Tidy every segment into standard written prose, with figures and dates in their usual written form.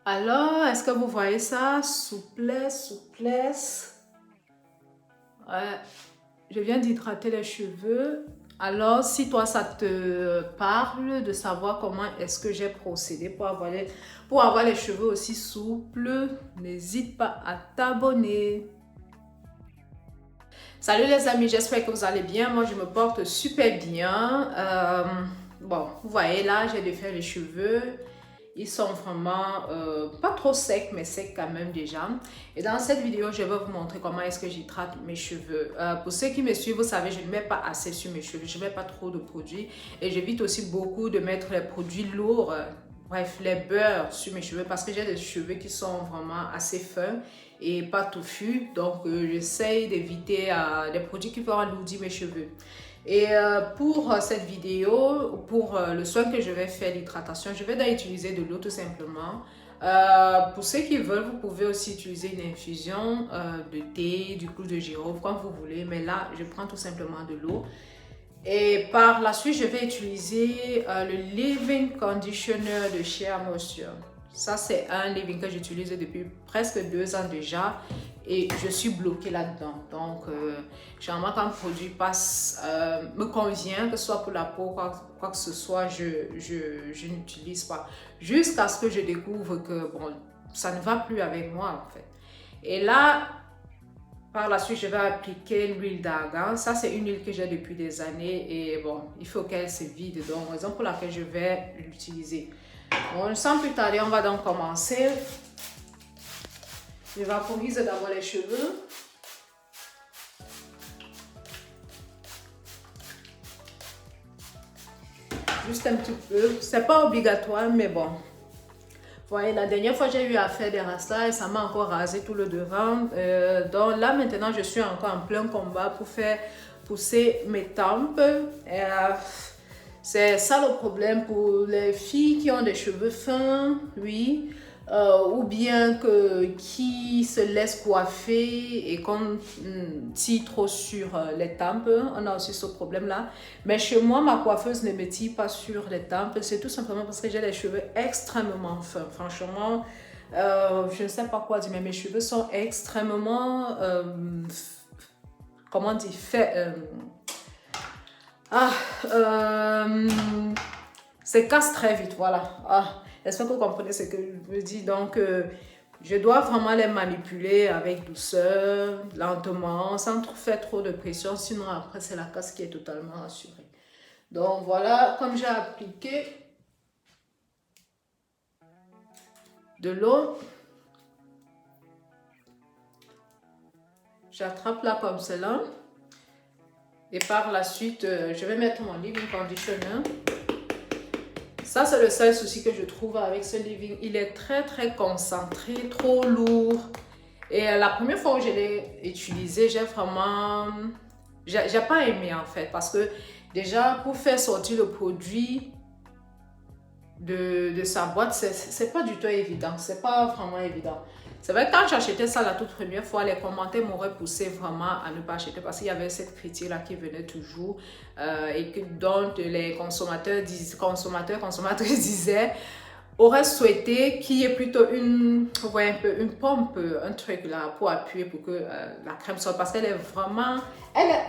Alors, est-ce que vous voyez ça? Souplesse, souplesse. Ouais. Je viens d'hydrater les cheveux. Alors, si toi, ça te parle de savoir comment est-ce que j'ai procédé pour avoir les cheveux aussi souples, n'hésite pas à t'abonner. Salut les amis, j'espère que vous allez bien. Moi, je me porte super bien. Bon, vous voyez là, j'ai défait les cheveux. Ils sont vraiment pas trop secs, mais secs quand même déjà. Et dans cette vidéo, je vais vous montrer comment est-ce que j'hydrate mes cheveux. Pour ceux qui me suivent, vous savez, je ne mets pas assez sur mes cheveux. Je ne mets pas trop de produits. Et j'évite aussi beaucoup de mettre les produits lourds, bref, les beurres sur mes cheveux. Parce que j'ai des cheveux qui sont vraiment assez fins et pas touffus. Donc, j'essaye d'éviter des produits qui peuvent alourdir mes cheveux. Et pour cette vidéo, pour le soin que je vais faire, l'hydratation, je vais utiliser de l'eau tout simplement. Pour ceux qui veulent, vous pouvez aussi utiliser une infusion de thé, du clou de girofle, comme vous voulez. Mais là, je prends tout simplement de l'eau. Et par la suite, je vais utiliser le leave-in conditioner de Shea Moisture. Ça, c'est un leave-in que j'utilise depuis presque 2 ans déjà. Et je suis bloquée là-dedans. Donc, généralement, quand un produit passe, me convient, que ce soit pour la peau, quoi que ce soit, je n'utilise pas. Jusqu'à ce que je découvre que, bon, ça ne va plus avec moi, en fait. Et là, par la suite, je vais appliquer l'huile d'argan. Ça, c'est une huile que j'ai depuis des années. Et bon, il faut qu'elle se vide. Donc, raison pour laquelle je vais l'utiliser. Bon, sans plus tarder, on va donc commencer. Je vaporise d'abord les cheveux. Juste un petit peu. C'est pas obligatoire, mais bon. Vous voyez, la dernière fois, j'ai eu à faire des rastas et ça m'a encore rasé tout le devant. Donc là, maintenant, je suis encore en plein combat pour faire pousser mes tempes. C'est ça le problème pour les filles qui ont des cheveux fins, oui. Ou bien qui se laissent coiffer et qu'on tire trop sur les tempes. On a aussi ce problème-là. Mais chez moi, ma coiffeuse ne me tire pas sur les tempes. C'est tout simplement parce que j'ai les cheveux extrêmement fins. Franchement, je ne sais pas quoi dire, mais mes cheveux sont extrêmement, comment dire, se casse très vite, voilà. J'espère que vous comprenez ce que je veux dire. Donc, je dois vraiment les manipuler avec douceur, lentement, sans faire trop de pression. Sinon, après, c'est la casse qui est totalement assurée. Donc, voilà, comme j'ai appliqué de l'eau, j'attrape là comme cela. Et par la suite, je vais mettre mon leave-in conditioner. Ça, c'est le seul souci que je trouve avec ce leave-in. Il est très, très concentré, trop lourd. Et la première fois où je l'ai utilisé, j'ai vraiment... J'ai pas aimé en fait. Parce que déjà, pour faire sortir le produit de sa boîte, c'est pas du tout évident. C'est pas vraiment évident. C'est vrai que quand j'achetais ça la toute première fois, les commentaires m'auraient poussé vraiment à ne pas acheter parce qu'il y avait cette critique-là qui venait toujours et que donc les consommatrices disaient auraient souhaité qu'il y ait plutôt une pompe, un truc là pour appuyer pour que la crème sorte parce qu'elle est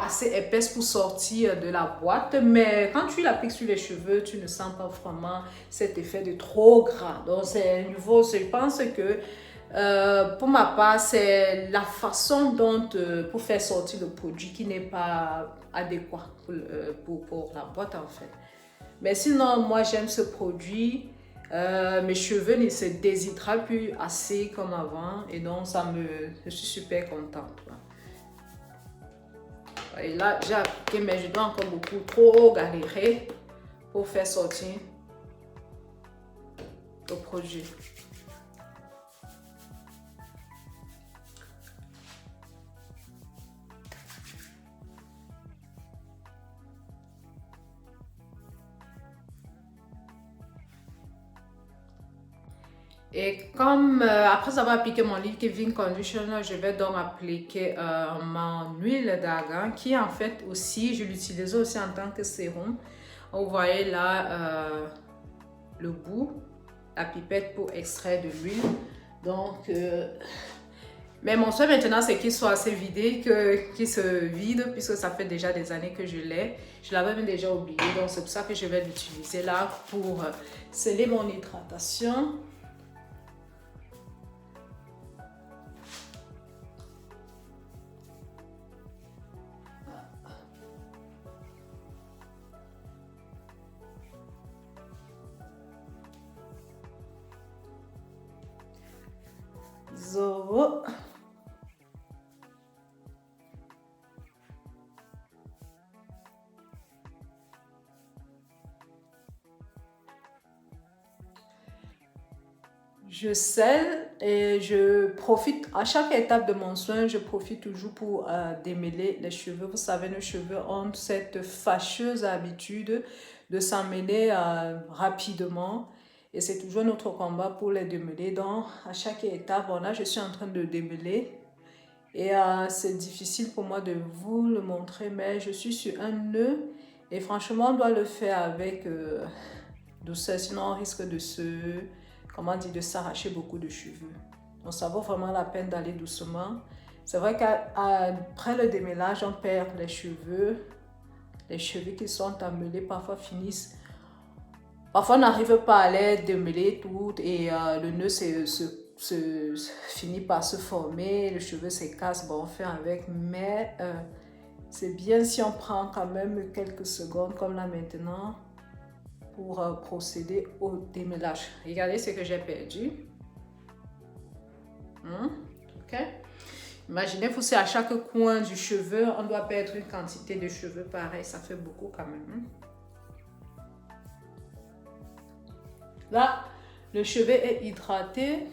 assez épaisse pour sortir de la boîte, mais quand tu l'appliques sur les cheveux, tu ne sens pas vraiment cet effet de trop gras. Donc c'est nouveau, je pense que pour ma part, c'est la façon dont pour faire sortir le produit qui n'est pas adéquat pour la boîte en fait. Mais sinon, moi j'aime ce produit. Mes cheveux ne se déshydratent plus assez comme avant et donc je suis super contente. Et là, j'ai appliqué, mais je dois encore beaucoup trop galérer pour faire sortir le produit. Et comme après avoir appliqué mon leave-in conditioner, je vais donc appliquer mon huile d'argan qui en fait aussi, je l'utilise aussi en tant que sérum. Vous voyez là le bout la pipette pour extraire de l'huile. Donc, mais mon souhait maintenant, c'est qu'il soit assez vidé, qu'il se vide, puisque ça fait déjà des années que je l'ai. Je l'avais même déjà oublié, donc c'est pour ça que je vais l'utiliser là pour sceller mon hydratation. So. Je scelle et je profite, à chaque étape de mon soin, je profite toujours pour démêler les cheveux. Vous savez, nos cheveux ont cette fâcheuse habitude de s'en mêler rapidement. Et c'est toujours notre combat pour les démêler. Donc, à chaque étape, bon, là, je suis en train de démêler. Et c'est difficile pour moi de vous le montrer, mais je suis sur un nœud. Et franchement, on doit le faire avec douceur, sinon on risque de de s'arracher beaucoup de cheveux. Donc ça vaut vraiment la peine d'aller doucement. C'est vrai qu'après le démêlage, on perd les cheveux. Les cheveux qui sont emmêlés parfois finissent. Parfois on n'arrive pas à les démêler toutes et le nœud finit par se former, le cheveu se casse, bon on fait avec, mais c'est bien si on prend quand même quelques secondes comme là maintenant pour procéder au démêlage. Regardez ce que j'ai perdu. Ok. Imaginez-vous si à chaque coin du cheveu, on doit perdre une quantité de cheveux pareil, ça fait beaucoup quand même. Là, le cheveu est hydraté.